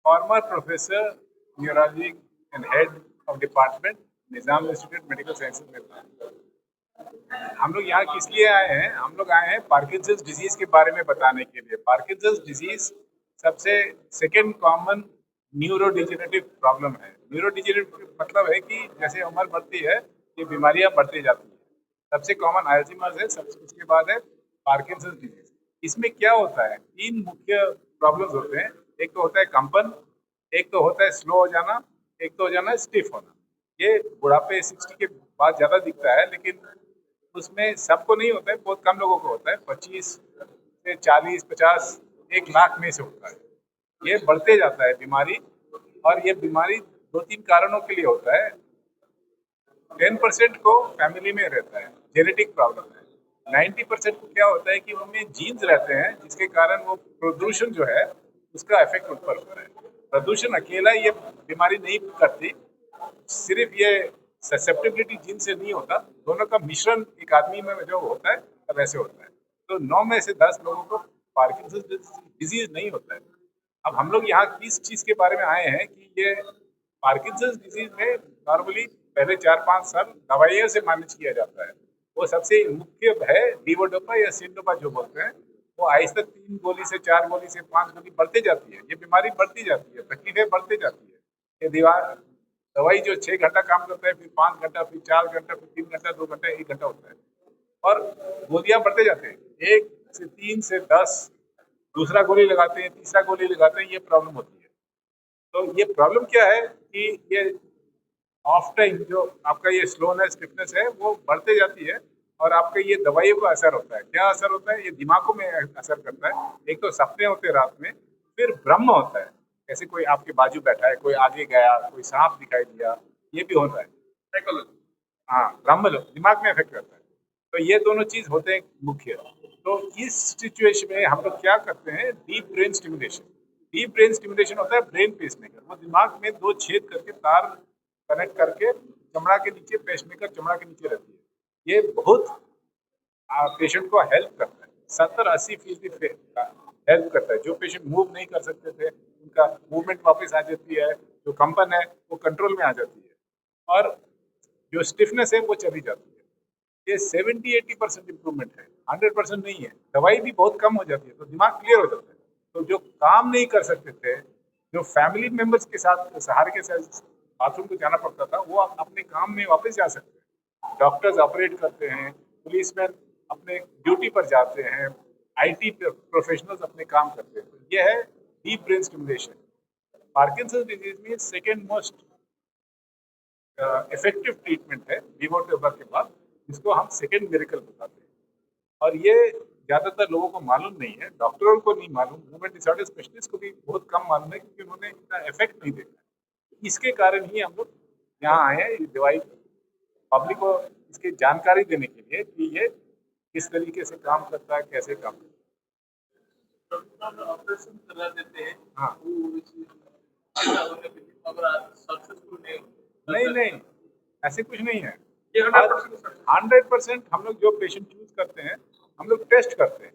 former professor neurology and head of department Nizam institute medical sciences में था। हम लोग यहाँ किस लिए आए हैं? हम लोग आए हैं पार्किंसंस डिजीज के बारे में बताने के लिए। पार्किंसंस डिजीज सबसे सेकेंड कॉमन न्यूरोडिजेनरेटिव प्रॉब्लम है। न्यूरोडिजेनरेटिव मतलब है कि जैसे उम्र बढ़ती है ये बीमारियां बढ़ती जाती है। सबसे कॉमन अल्जाइमर्स है, सबसे उसके बाद है पार्किंसंस डिजीज। इसमें क्या होता है? तीन मुख्य प्रॉब्लम्स होते हैं। एक तो होता है कंपन, एक तो होता है स्लो हो जाना, एक तो हो जाना स्टिफ होना। ये बुढ़ापे 60 के बाद ज़्यादा दिखता है, लेकिन उसमें सबको नहीं होता है, बहुत कम लोगों को होता है। 25 से 40, 50, 1 लाख में से होता है। ये बढ़ते जाता है बीमारी, और ये बीमारी 2-3 कारणों के लिए होता है। 10% को फैमिली में रहता है, जेनेटिक प्रॉब्लम है। 90% को क्या होता है कि उनमें जीन्स रहते हैं जिसके कारण वो प्रदूषण जो है उसका इफेक्ट उन पर होता है। प्रदूषण अकेला ये बीमारी नहीं करती, सिर्फ ये ससेप्टेबिलिटी जीन से नहीं होता, दोनों का मिश्रण एक आदमी में जो होता है तब ऐसे होता है। तो 9 में से 10 लोगों को पार्किंसंस डिजीज नहीं होता है। अब हम लोग यहाँ किस चीज़ के बारे में आए हैं कि ये पार्किंसंस डिजीज में नॉर्मली पहले 4-5 साल दवाइयों से मैनेज किया जाता है। वो सबसे मुख्य है लीवोडोपा या सिंडोपा जो बोलते हैं। वो आहिस्ता 3 गोली से 4 गोली से 5 गोली बढ़ती जाती है। ये बीमारी बढ़ती जाती है, तकलीफें बढ़ती जाती है। ये दवाई जो 6 घंटा काम करता है, फिर 5 घंटा, फिर 4 घंटा, फिर 3 घंटा, 2 घंटा, 1 घंटा होता है, और गोलियां बढ़ते जाते हैं। 1 से 3 से 10, दूसरा गोली लगाते हैं, तीसरा गोली लगाते हैं। ये प्रॉब्लम होती है। तो ये प्रॉब्लम क्या है कि ये ऑफ टाइम जो आपका ये स्लोनेस, स्टिफनेस है वो बढ़ते जाती है, और आपके ये दवाइयों का असर होता है। क्या असर होता है? ये दिमागों में असर करता है। एक तो सपने होते हैं रात में, फिर भ्रम होता है, ऐसे कोई आपके बाजू बैठा है, कोई आगे गया, कोई सांप दिखाई दिया, ये भी होता है। साइकोलॉजी, हाँ, भ्रम दिमाग में इफेक्ट करता है। तो ये दोनों चीज होते हैं मुख्य। तो इस सिचुएशन में हम लोग क्या करते हैं? Deep brain stimulation. Deep brain stimulation होता है ब्रेन पेसमेकर। वो दिमाग में 2 छेद करके तार कनेक्ट करके चमड़ा के नीचे, पेसमेकर चमड़ा के नीचे रहती है। ये बहुत पेशेंट को हेल्प करता है। 70-80% हेल्प करता है। जो पेशेंट मूव नहीं कर सकते थे उनका मूवमेंट वापस आ जाती है, जो कंपन है वो कंट्रोल में आ जाती है, और जो स्टिफनेस है वो चली जाती है। ये 70-80% इम्प्रूवमेंट है, 100% नहीं है। दवाई भी बहुत कम हो जाती है तो दिमाग क्लियर हो जाता है। तो जो काम नहीं कर सकते थे, जो फैमिली मेंबर्स के साथ सहारे के साथ बाथरूम को जाना पड़ता था, वो अपने काम में वापस जा सकते हैं। डॉक्टर्स ऑपरेट करते हैं, पुलिसमैन अपने ड्यूटी पर जाते हैं, आईटी प्रोफेशनल्स अपने काम करते हैं। तो ये है deep brain stimulation. Parkinson's disease में सेकेंड मोस्ट इफेक्टिव ट्रीटमेंट है लीवोडोपा के बाद, जिसको हम सेकेंड मिरेकल बताते हैं। और ये ज़्यादातर लोगों को मालूम नहीं है, डॉक्टरों को नहीं मालूम, मूवमेंट डिसऑर्डर स्पेशलिस्ट को भी बहुत कम मालूम है, क्योंकि उन्होंने इतना इफेक्ट नहीं देखा है। इसके कारण ही हम लोग यहाँ आए हैं, ये दवाई पब्लिक को इसकी जानकारी देने के लिए कि ये किस तरीके से काम करता है, कैसे काम करता है। ऑपरेशन करा देते हैं, हाँ, नहीं नहीं, ऐसे कुछ नहीं है। 100% हम लोग जो पेशेंट चूज करते हैं, हम लोग टेस्ट करते हैं।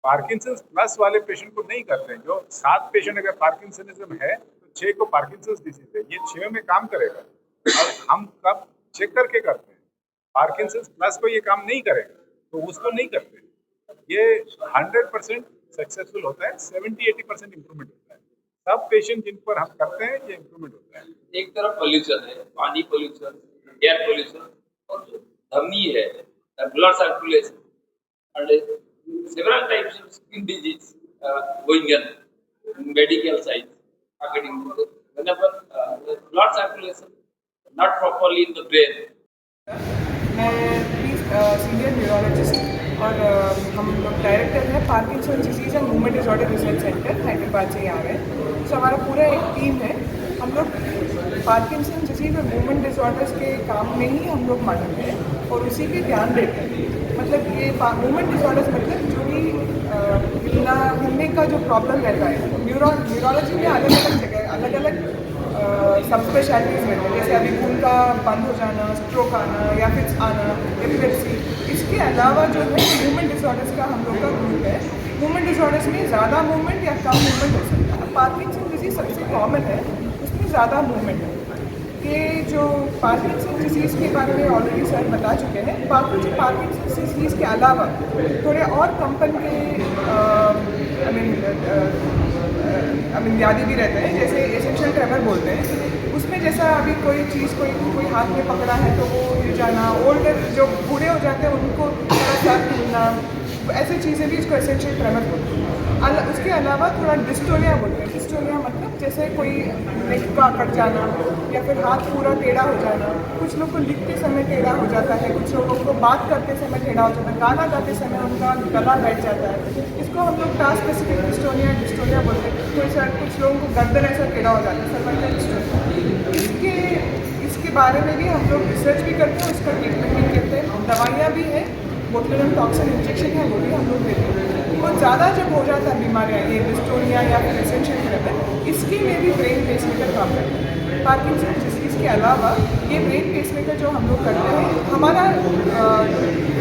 पार्किंसंस प्लस वाले पेशेंट को नहीं करते हैं। जो 7 पेशेंट अगर पार्किंसनिज्म है तो 6 को पार्किंसंस डिजीज है, ये 6 में काम करेगा। और हम कब चेक करके करते हैं? पार्किंसंस प्लस को ये काम नहीं करेगा तो उसको नहीं करते। ये 100% सक्सेसफुल होता है, 70-80% इम्प्रूवमेंट होता है। सब पेशेंट जिन पर हम करते हैं ये इम्प्रूवमेंट होता है। एक तरफ पोल्यूशन है, पानी पोल्यूशन, एयर पोल्यूशन, और जो धमनी है, blood circulation, and several types of skin disease going on in medical science. According to whenever the blood circulation not properly in the brain. मैं सीनियर न्यूरोलॉजिस्ट और हम लोग डायरेक्टर हैं Parkinson disease and movement disorder research centre, Hyderabad से यहाँ आए हैं। तो हमारा पूरा एक टीम है। हम लोग पार्किंसन डिजीज़ और मूवमेंट डिसऑर्डर्स के काम में ही हम लोग मानते हैं और उसी पे ध्यान देते हैं। मतलब ये मूवमेंट डिसऑर्डर्स मतलब जो भी हिलने का जो प्रॉब्लम रहता है, न्यूरोलॉजी में अलग अलग जगह अलग अलग सब स्पेशलिटीज़ में है। जैसे अभी खून का बंद हो जाना, स्ट्रोक आना या फिर आना, एपिलेप्सी। इसके अलावा जो है मूवमेंट डिसऑर्डर्स का हम लोग का ग्रुप है। मूवमेंट डिसऑर्डर्स में ज़्यादा मूवमेंट या कम मूवमेंट हो सकता है। पार्किंसन डिजीज सबसे कॉमन है, उसमें ज़्यादा मूवमेंट है। ये जो पार्किंसन डिजीज़ के बारे में ऑलरेडी सर बता चुके हैं। बाकी जो पार्किंसन डिजीज़ के अलावा थोड़े और कंपन के व्याधि भी रहते हैं, जैसे एसेंशियल ट्रेमर बोलते हैं। उसमें जैसा अभी कोई चीज़ कोई हाथ में पकड़ा है तो वो हिल जाना, ओल्डर जो बूढ़े हो जाते हैं उनको थोड़ा सा हिलना, ऐसी चीज़ें भी इसको एसेंशियल ट्रेमर बोलते हैं। उसके अलावा थोड़ा डिस्टोनिया बोलते हैं। डिस्टोनिया मतलब जैसे कोई नेक का कट जाना या फिर हाथ पूरा टेढ़ा हो जाना। कुछ लोग को लिखते समय टेढ़ा हो जाता है, कुछ लोगों को बात करते समय टेढ़ा हो जाता है, गाना गाते समय उनका गला बैठ जाता है। इसको हम लोग टास्क स्पेसिफिक डिस्टोनिया बोलते हैं। कुछ लोगों को गर्दन ऐसा टेढ़ा हो जाता है, सर्वाइकल डिस्टोनिया। इसके बारे में भी हम लोग रिसर्च भी करते हैं, उसका ट्रीटमेंट भी करते हैं। दवाइयाँ भी हैं, बोटुलिनम टॉक्सिन इंजेक्शन है वो भी हम लोग देते हैं। बहुत ज़्यादा जब हो जाता है बीमारियाँ, ये डिस्टोनिया या फिर एसेंशियल ट्रेमर, इसके लिए भी ब्रेन पेसमेकर काम करते हैं। पार्किंसन डिजीज़ के अलावा ये ब्रेन पेसमेकर जो हम लोग करते हैं, हमारा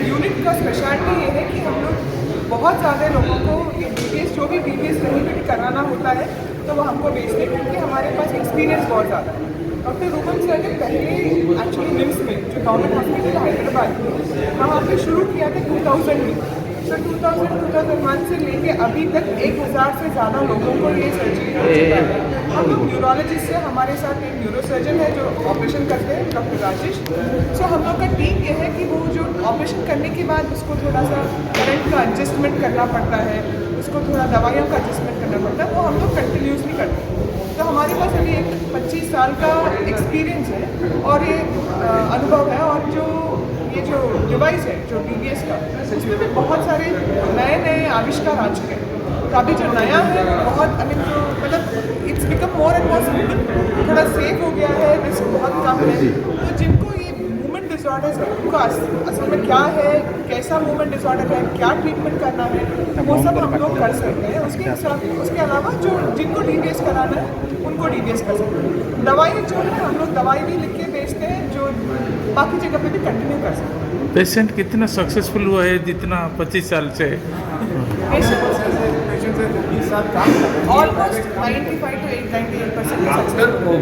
यूनिट का स्पेशलिटी ये है कि हम लोग बहुत ज़्यादा लोगों को ये BPS जो भी BPS रेनिमेट कराना होता है तो वो हमको भेजते हैं, क्योंकि हमारे पास एक्सपीरियंस बहुत ज़्यादा है। डॉक्टर रूपम सर ने पहले एक्चुअली निम्स में जो गवर्नमेंट हॉस्पिटल हैदराबाद में वहाँ पे शुरू किया था 2000 में। सो 2001 से लेके अभी तक 1000 से ज़्यादा लोगों को ये सर्जरी हो चुका है। हम लोग न्यूरोलॉजिस्ट से, हमारे साथ एक न्यूरोसर्जन है जो ऑपरेशन करते हैं, डॉक्टर राजेश। सो हम लोग का टीम ये है कि वो जो ऑपरेशन करने के बाद उसको थोड़ा सा करंट का एडजस्टमेंट करना पड़ता है, उसको थोड़ा दवाइयों का एडजस्टमेंट करना पड़ता है, वो हम लोग कंटिन्यूसली करते हैं। तो हमारे पास अभी एक 25 साल का एक्सपीरियंस है और ये अनुभव है। और ये जो डिवाइस है जो DBS का, उसमें भी बहुत सारे नए आविष्कार आ चुके हैं। तो अभी जो नया है वो बहुत मतलब it's become more and more simple, थोड़ा सेफ हो गया है, रिस्क बहुत कम है। तो जिनको ये मूवमेंट डिसऑर्डर्स है उनको असल में क्या है, कैसा मूवमेंट डिसऑर्डर है, क्या ट्रीटमेंट करना है, वो सब हम लोग कर सकते हैं। उसके अलावा जो जिनको DBS कराना है उनको DBS कर सकते हैं। दवाई जो है हम लोग दवाई भी लिख के बेचते हैं, जो बाकी जगह पे भी कंटिन्यू कर सकते हैं। पेशेंट कितना सक्सेसफुल हुआ है जितना 25 साल से? Almost 95 to 98% successful.